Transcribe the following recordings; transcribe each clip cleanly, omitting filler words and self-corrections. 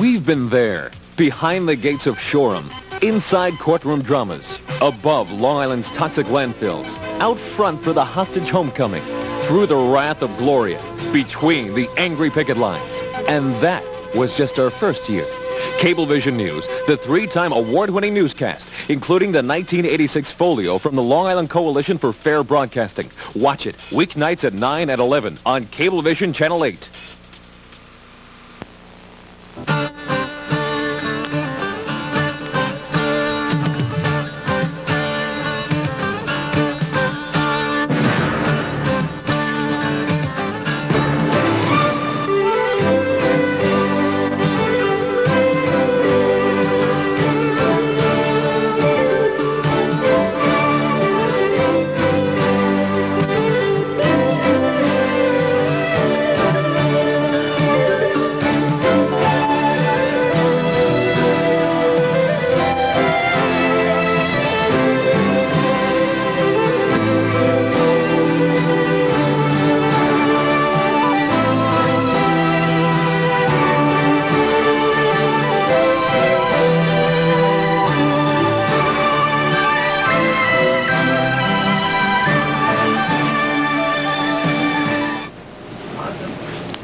We've been there, behind the gates of Shoreham, inside courtroom dramas, above Long Island's toxic landfills, out front for the hostage homecoming, through the wrath of Gloria, between the angry picket lines. And that was just our first year. Cablevision News, the 3-time award-winning newscast, including the 1986 folio from the Long Island Coalition for Fair Broadcasting. Watch it weeknights at 9 and 11 on Cablevision Channel 8.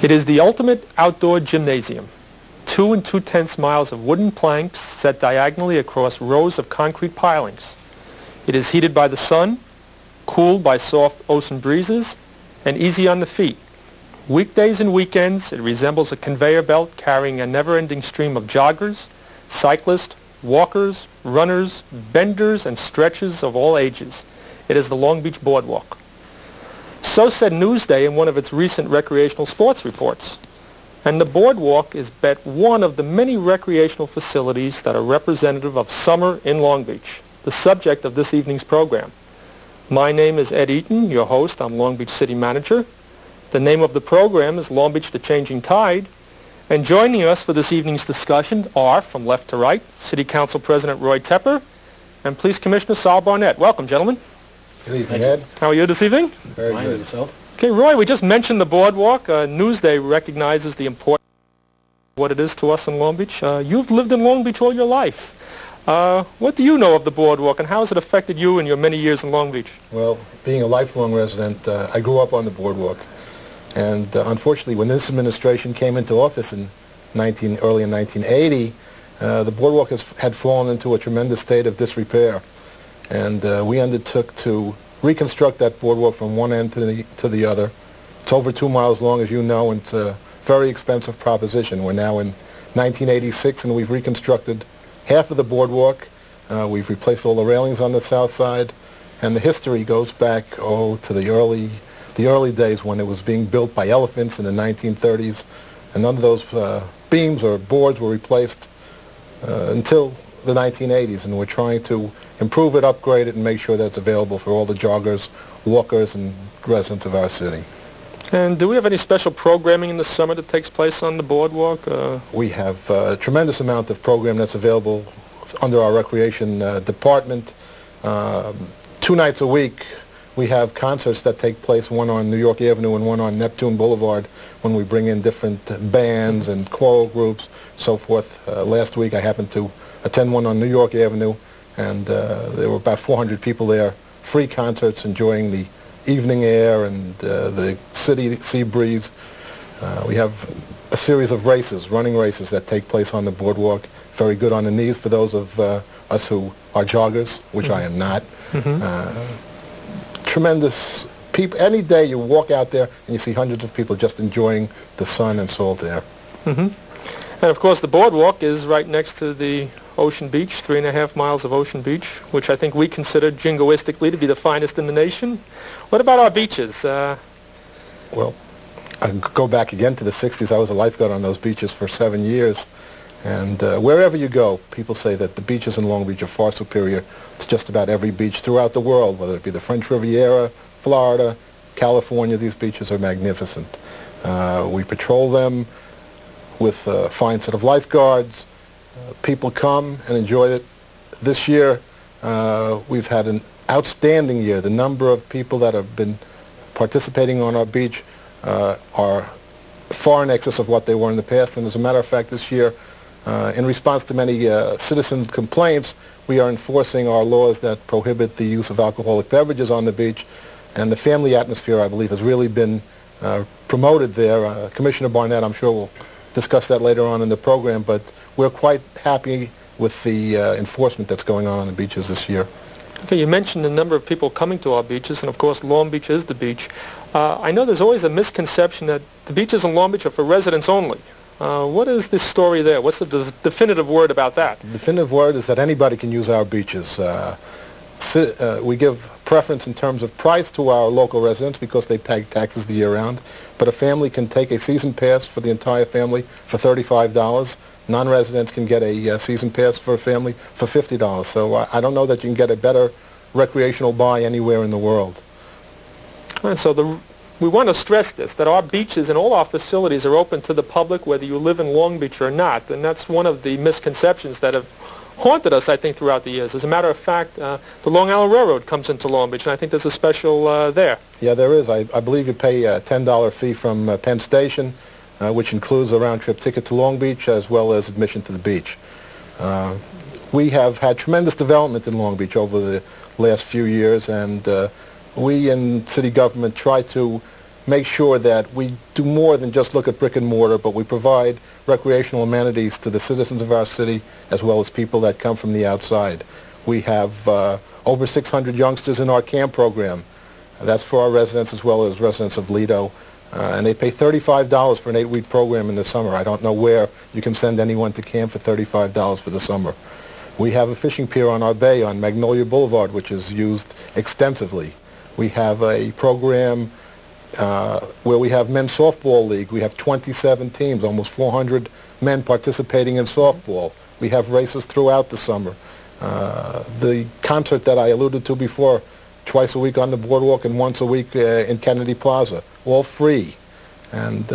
It is the ultimate outdoor gymnasium. 2 2/10 miles of wooden planks set diagonally across rows of concrete pilings. It is heated by the sun, cooled by soft ocean breezes, and easy on the feet. Weekdays and weekends, it resembles a conveyor belt carrying a never-ending stream of joggers, cyclists, walkers, runners, benders, and stretchers of all ages. It is the Long Beach Boardwalk. So said Newsday in one of its recent recreational sports reports. And the Boardwalk is but one of the many recreational facilities that are representative of summer in Long Beach, the subject of this evening's program. My name is Ed Eaton, your host. I'm Long Beach City Manager. The name of the program is Long Beach: The Changing Tide. And joining us for this evening's discussion are, from left to right, City Council President Roy Tepper and Police Commissioner Sal Barnett. Welcome, gentlemen. Good evening, Ed. How are you this evening? Very good. Yourself? Okay, Roy, we just mentioned the Boardwalk. Newsday recognizes the importance of what it is to us in Long Beach. You've lived in Long Beach all your life. What do you know of the Boardwalk, and how has it affected you in your many years in Long Beach? Well, being a lifelong resident, I grew up on the Boardwalk. And unfortunately, when this administration came into office in early in 1980, the Boardwalk had fallen into a tremendous state of disrepair. And we undertook to reconstruct that boardwalk from one end to the other. It's over 2 miles long, as you know, and it's a very expensive proposition. We're now in 1986, and we've reconstructed half of the boardwalk. We've replaced all the railings on the south side, and the history goes back, to the early days when it was being built by elephants in the 1930s, and none of those beams or boards were replaced until the 1980s, and we're trying to improve it, upgrade it, and make sure that it's available for all the joggers, walkers, and residents of our city. And do we have any special programming in the summer that takes place on the Boardwalk? We have a tremendous amount of program that's available under our recreation department. 2 nights a week we have concerts that take place, one on New York Avenue and one on Neptune Boulevard, when we bring in different bands and choral groups, so forth. Last week I happened to attend one on New York Avenue, and there were about 400 people there, free concerts, enjoying the evening air and the city sea breeze. We have a series of races, running races, that take place on the Boardwalk. Very good on the knees for those of us who are joggers, which I am not. Tremendous people. Any day you walk out there and you see hundreds of people just enjoying the sun and salt air. And of course the Boardwalk is right next to the Ocean Beach, 3.5 miles of Ocean Beach, which I think we consider jingoistically to be the finest in the nation. What about our beaches? Well, I go back again to the 60s. I was a lifeguard on those beaches for 7 years. And wherever you go, people say that the beaches in Long Beach are far superior to just about every beach throughout the world, whether it be the French Riviera, Florida, California. These beaches are magnificent. We patrol them with a fine set of lifeguards. People come and enjoy it. This year, we've had an outstanding year. The number of people that have been participating on our beach are far in excess of what they were in the past. And as a matter of fact, this year, In response to many citizen complaints, we are enforcing our laws that prohibit the use of alcoholic beverages on the beach, and the family atmosphere, I believe, has really been promoted there. Commissioner Barnett, I'm sure, will discuss that later on in the program, but we're quite happy with the enforcement that's going on the beaches this year. Okay, you mentioned the number of people coming to our beaches, and of course Long Beach is the beach. I know there's always a misconception that the beaches in Long Beach are for residents only. What is the story there? What's the definitive word about that? The definitive word is that anybody can use our beaches. We give preference in terms of price to our local residents because they pay taxes the year round, but a family can take a season pass for the entire family for $35. Non-residents can get a season pass for a family for $50. So I don't know that you can get a better recreational buy anywhere in the world. And so we want to stress this, that our beaches and all our facilities are open to the public whether you live in Long Beach or not, and that's one of the misconceptions that have haunted us, I think, throughout the years. As a matter of fact, the Long Island Railroad comes into Long Beach, and I think there's a special there. Yeah, there is. I believe you pay a $10 fee from Penn Station, which includes a round-trip ticket to Long Beach as well as admission to the beach. We have had tremendous development in Long Beach over the last few years, and we in city government try to make sure that we do more than just look at brick and mortar, but we provide recreational amenities to the citizens of our city as well as people that come from the outside. We have over 600 youngsters in our camp program. That's for our residents as well as residents of Lido. And they pay $35 for an 8-week program in the summer. I don't know where you can send anyone to camp for $35 for the summer. We have a fishing pier on our bay on Magnolia Boulevard, which is used extensively. We have a program where we have men's softball league. We have 27 teams, almost 400 men participating in softball. We have races throughout the summer. The concert that I alluded to before, twice a week on the Boardwalk and once a week in Kennedy Plaza, all free. And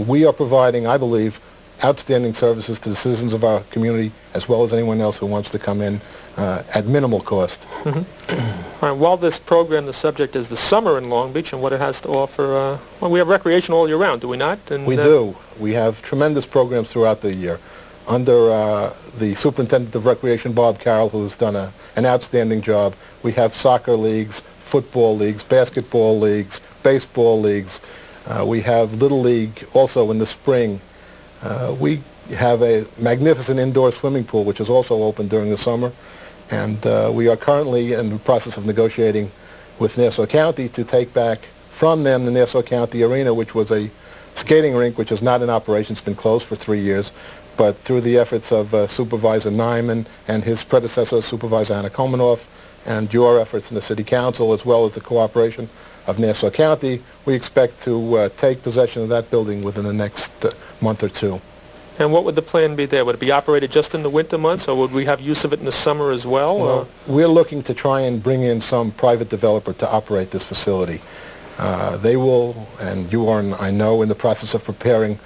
we are providing, I believe, outstanding services to the citizens of our community as well as anyone else who wants to come in at minimal cost. All right, while this program, the subject is the summer in Long Beach and what it has to offer, well, we have recreation all year round, do we not? And, we do. We have tremendous programs throughout the year. Under the Superintendent of Recreation, Bob Carroll, who's done an outstanding job, we have soccer leagues, football leagues, basketball leagues, baseball leagues. We have Little League also in the spring. We have a magnificent indoor swimming pool, which is also open during the summer. And we are currently in the process of negotiating with Nassau County to take back from them the Nassau County Arena, which was a skating rink, which is not in operation. It's been closed for 3 years. But through the efforts of Supervisor Nyman and his predecessor, Supervisor Anna Komanoff, and your efforts in the City Council, as well as the cooperation of Nassau County, we expect to take possession of that building within the next month or two. And what would the plan be there? Would it be operated just in the winter months, or would we have use of it in the summer as well? Well, we're looking to try and bring in some private developer to operate this facility. They will, and you are, I know, in the process of preparing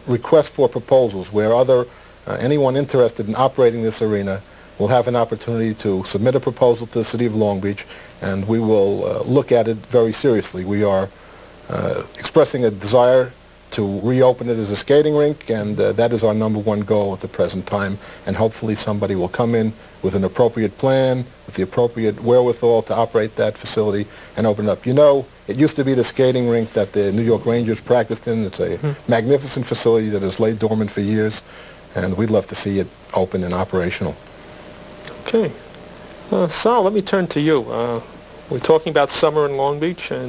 requests for proposals where anyone interested in operating this arena will have an opportunity to submit a proposal to the City of Long Beach, and we will look at it very seriously. We are expressing a desire to reopen it as a skating rink, and that is our #1 goal at the present time, and hopefully somebody will come in with an appropriate plan, with the appropriate wherewithal to operate that facility and open it up. You know, it used to be the skating rink that the New York Rangers practiced in. It's a magnificent facility that has laid dormant for years, and we'd love to see it open and operational. Okay. Sal, let me turn to you. We're talking about summer in Long Beach, and